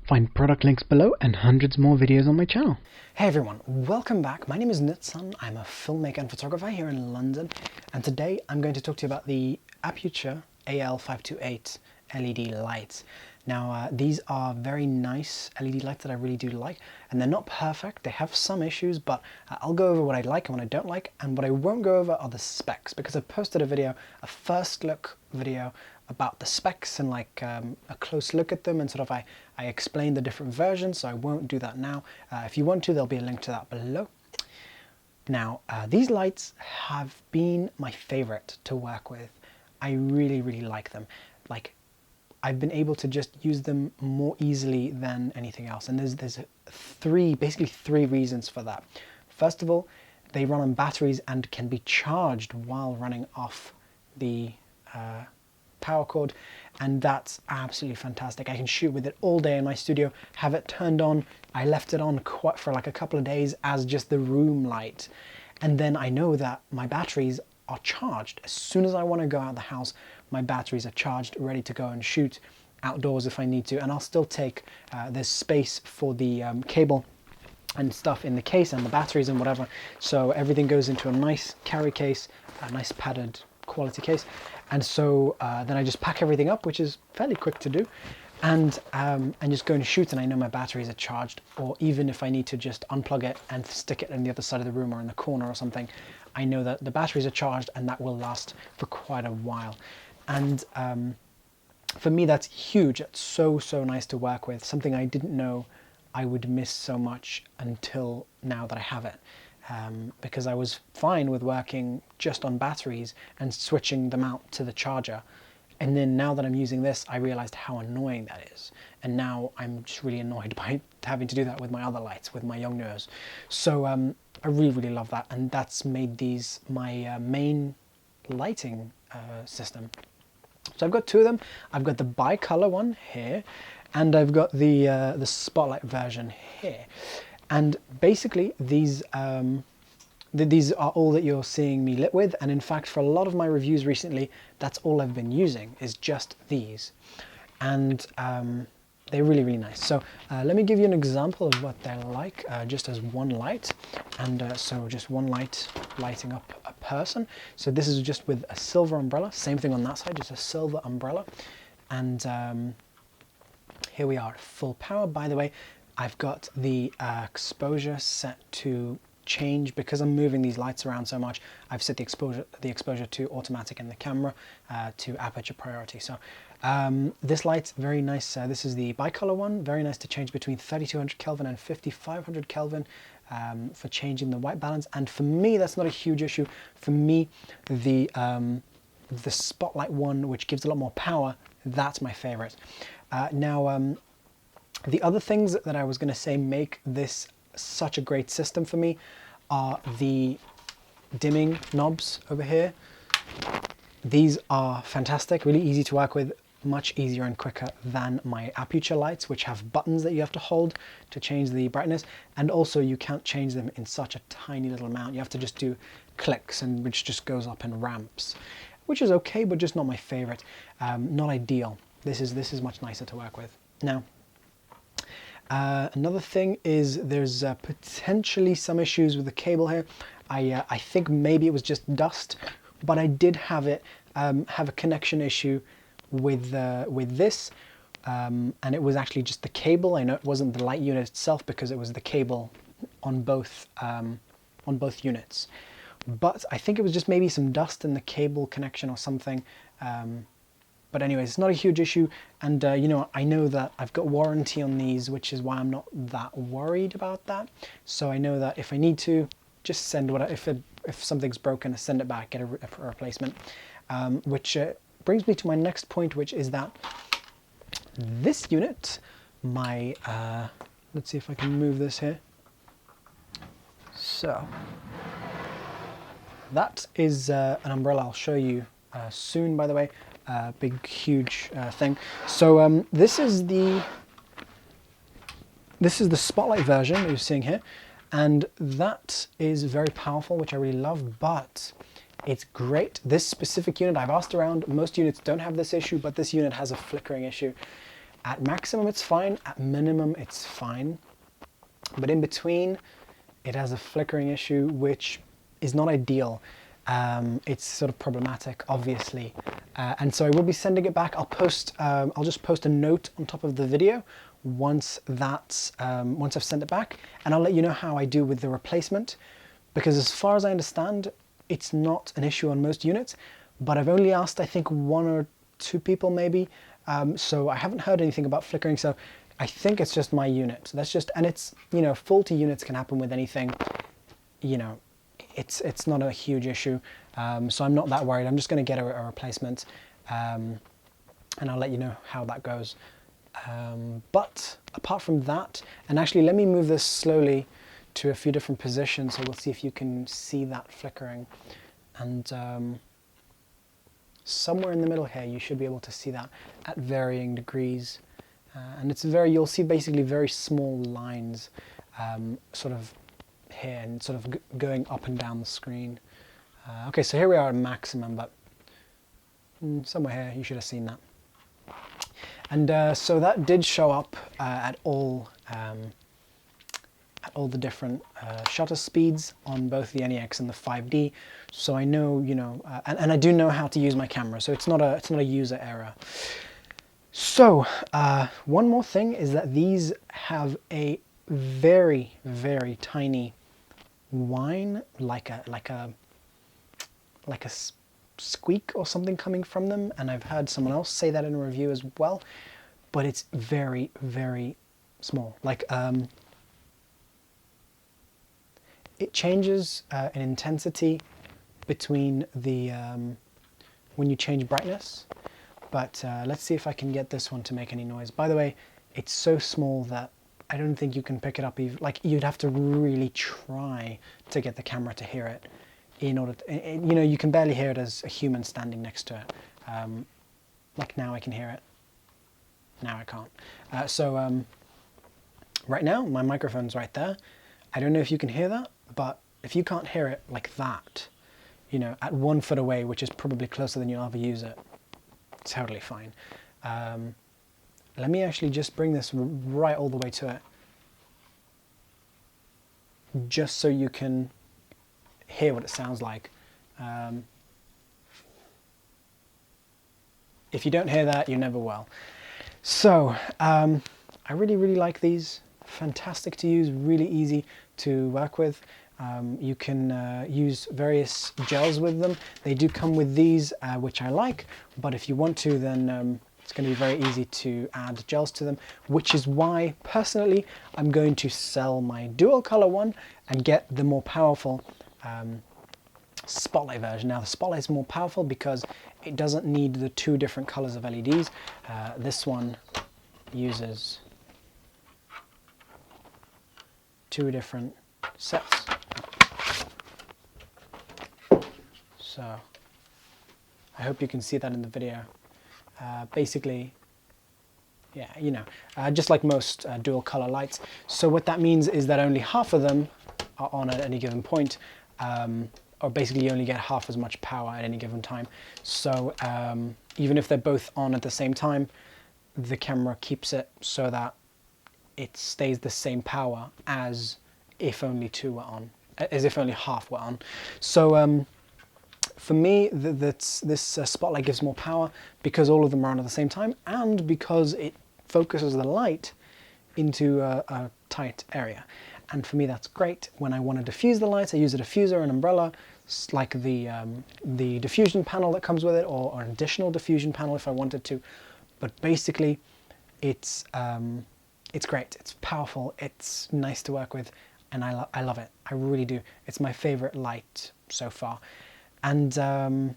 Find product links below and hundreds more videos on my channel. Hey everyone, welcome back. My name is Nitsan. I'm a filmmaker and photographer here in London, and today I'm going to talk to you about the Aputure AL-528 LED lights. Now these are very nice LED lights that I really do like, and they're not perfect. They have some issues, but I'll go over what I like and what I don't like, and what I won't go over are the specs, because I've posted a first look video about the specs and like a close look at them, and sort of I explained the different versions, so I won't do that now. If you want to, there'll be a link to that below. Now these lights have been my favorite to work with. I really like them. Like, I've been able to just use them more easily than anything else, and there's basically three reasons for that. First of all, they run on batteries and can be charged while running off the power cord, and that's absolutely fantastic. I can shoot with it all day in my studio, have it turned on. I left it on for like a couple of days as just the room light, and then I know that my batteries are charged. As soon as I want to go out of the house, my batteries are charged, ready to go and shoot outdoors if I need to, and I'll still take there's space for the cable and stuff in the case and the batteries and whatever, so everything goes into a nice carry case, a nice padded quality case, and so then I just pack everything up, which is fairly quick to do, and just go and shoot, and I know my batteries are charged. Or even if I need to just unplug it and stick it in the other side of the room or in the corner or something, I know that the batteries are charged and that will last for quite a while. And for me, that's huge. It's so nice to work with, something I didn't know I would miss so much until now that I have it. Because I was fine with working just on batteries and switching them out to the charger. And then now that I'm using this, I realized how annoying that is. And now I'm just really annoyed by having to do that with my other lights, with my Yongnuos. So I really love that. And that's made these my main lighting system. So I've got two of them. I've got the bicolor one here, and I've got the spotlight version here. And basically these are all that you're seeing me lit with, and in fact for a lot of my reviews recently, that's all I've been using, is just these. And they're really nice. So let me give you an example of what they're like, just as one light. And so just one light lighting up a person. So this is just with a silver umbrella, same thing on that side, just a silver umbrella. And here we are at full power. By the way, I've got the exposure set to change because I'm moving these lights around so much. I've set the exposure to automatic in the camera to aperture priority. So this light's very nice. This is the bicolor one. Very nice to change between 3200 Kelvin and 5500 Kelvin for changing the white balance. And for me, that's not a huge issue. For me, the spotlight one, which gives a lot more power, that's my favorite. Now, the other things that I was going to say make this such a great system for me are the dimming knobs over here. These are fantastic, really easy to work with, much easier and quicker than my Aputure lights, which have buttons that you have to hold to change the brightness, and also you can't change them in such a tiny little amount. You have to just do clicks, and which just goes up in ramps, which is okay, but just not my favorite. Not ideal. This is much nicer to work with. Now, another thing is there's potentially some issues with the cable here. I think maybe it was just dust, but I did have it have a connection issue with this, and it was actually just the cable. I know it wasn't the light unit itself, because it was the cable on both units. But I think it was just maybe some dust in the cable connection or something. But anyways, it's not a huge issue, and you know, I know that I've got warranty on these, which is why I'm not that worried about that. So I know that if I need to, just send if something's broken, send it back, get a replacement. Which brings me to my next point, which is that this unit, my let's see if I can move this here. So that is an umbrella. I'll show you soon, by the way. Big huge thing. So this is the spotlight version that you're seeing here, and that is very powerful, which I really love. But it's great. This specific unit, I've asked around, most units don't have this issue, but this unit has a flickering issue. At maximum it's fine, at minimum it's fine, but in between it has a flickering issue which is not ideal. It's sort of problematic, obviously, and so I will be sending it back. I'll just post a note on top of the video once I've sent it back, and I'll let you know how I do with the replacement, because as far as I understand, it's not an issue on most units, but I've only asked, I think, 1 or 2 people maybe, so I haven't heard anything about flickering, so I think it's just my unit. So that's just, and it's, you know, faulty units can happen with anything, you know, it's not a huge issue, so I'm not that worried. I'm just going to get a replacement, and I'll let you know how that goes. But apart from that, and actually let me move this slowly to a few different positions, so we'll see if you can see that flickering, and somewhere in the middle here you should be able to see that at varying degrees, and it's you'll see basically very small lines sort of here and sort of going up and down the screen. Okay, so here we are at maximum, but somewhere here you should have seen that. And so that did show up at all the different shutter speeds on both the NEX and the 5D. So I know, you know, and I do know how to use my camera, so it's not a user error. So one more thing is that these have a very, very tiny whine, like a squeak or something coming from them, and I've heard someone else say that in a review as well, but it's very, very small. Like it changes in intensity between the when you change brightness, but let's see if I can get this one to make any noise. By the way, it's so small that I don't think you can pick it up even, like you'd have to really try to get the camera to hear it in order to, you know, you can barely hear it as a human standing next to it. Like now I can hear it, now I can't. So right now my microphone's right there. I don't know if you can hear that, but if you can't hear it like that, you know, at 1 foot away, which is probably closer than you'll ever use it, it's totally fine. Let me actually just bring this right all the way to it, just so you can hear what it sounds like. If you don't hear that, you never will. So I really, really like these. Fantastic to use, really easy to work with. You can use various gels with them. They do come with these, which I like, but if you want to, then it's going to be very easy to add gels to them, which is why personally I'm going to sell my dual color one and get the more powerful spotlight version. Now the spotlight is more powerful because it doesn't need the 2 different colors of LEDs. This one uses 2 different sets. So I hope you can see that in the video. Basically, yeah, you know, just like most dual color lights. So what that means is that only half of them are on at any given point, or basically you only get half as much power at any given time. So even if they're both on at the same time, the camera keeps it so that it stays the same power as if only 2 were on, as if only half were on. So for me, this spotlight gives more power because all of them are on at the same time, and because it focuses the light into a tight area. And for me, that's great. When I want to diffuse the lights, I use a diffuser, an umbrella, like the diffusion panel that comes with it, or an additional diffusion panel if I wanted to. But basically, it's great. It's powerful. It's nice to work with, and I love it. I really do. It's my favorite light so far. And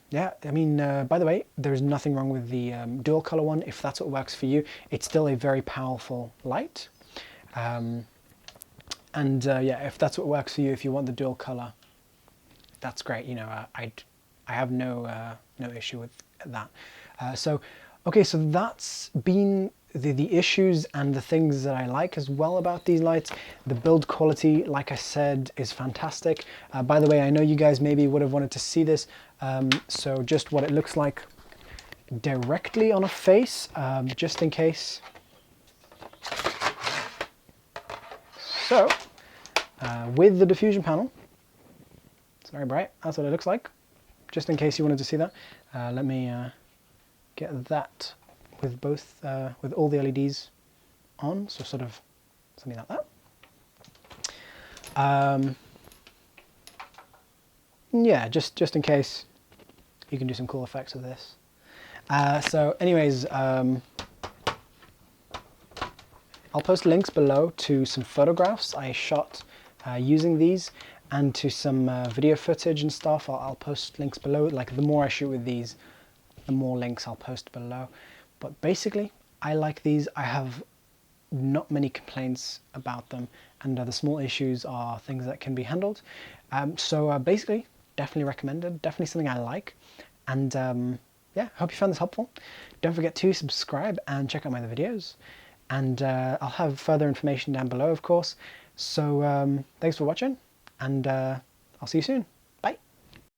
yeah, I mean, by the way, there's nothing wrong with the dual color one. If that's what works for you, it's still a very powerful light. And yeah, if that's what works for you, if you want the dual color, that's great. You know, I have no issue with that. So, okay, so that's been the issues and the things that I like as well about these lights. The build quality, like I said, is fantastic. By the way, I know you guys maybe would have wanted to see this. So just what it looks like directly on a face, just in case So, with the diffusion panel, it's very bright, that's what it looks like. Just in case you wanted to see that, let me get that with both, with all the LEDs on, so sort of something like that. Yeah, just in case, you can do some cool effects with this. So anyways, I'll post links below to some photographs I shot using these, and to some video footage and stuff. I'll post links below. Like, the more I shoot with these, the more links I'll post below. But basically, I like these. I have not many complaints about them, and the small issues are things that can be handled. So basically, definitely recommended, definitely something I like. And yeah, hope you found this helpful. Don't forget to subscribe and check out my other videos. And I'll have further information down below, of course. So thanks for watching, and I'll see you soon.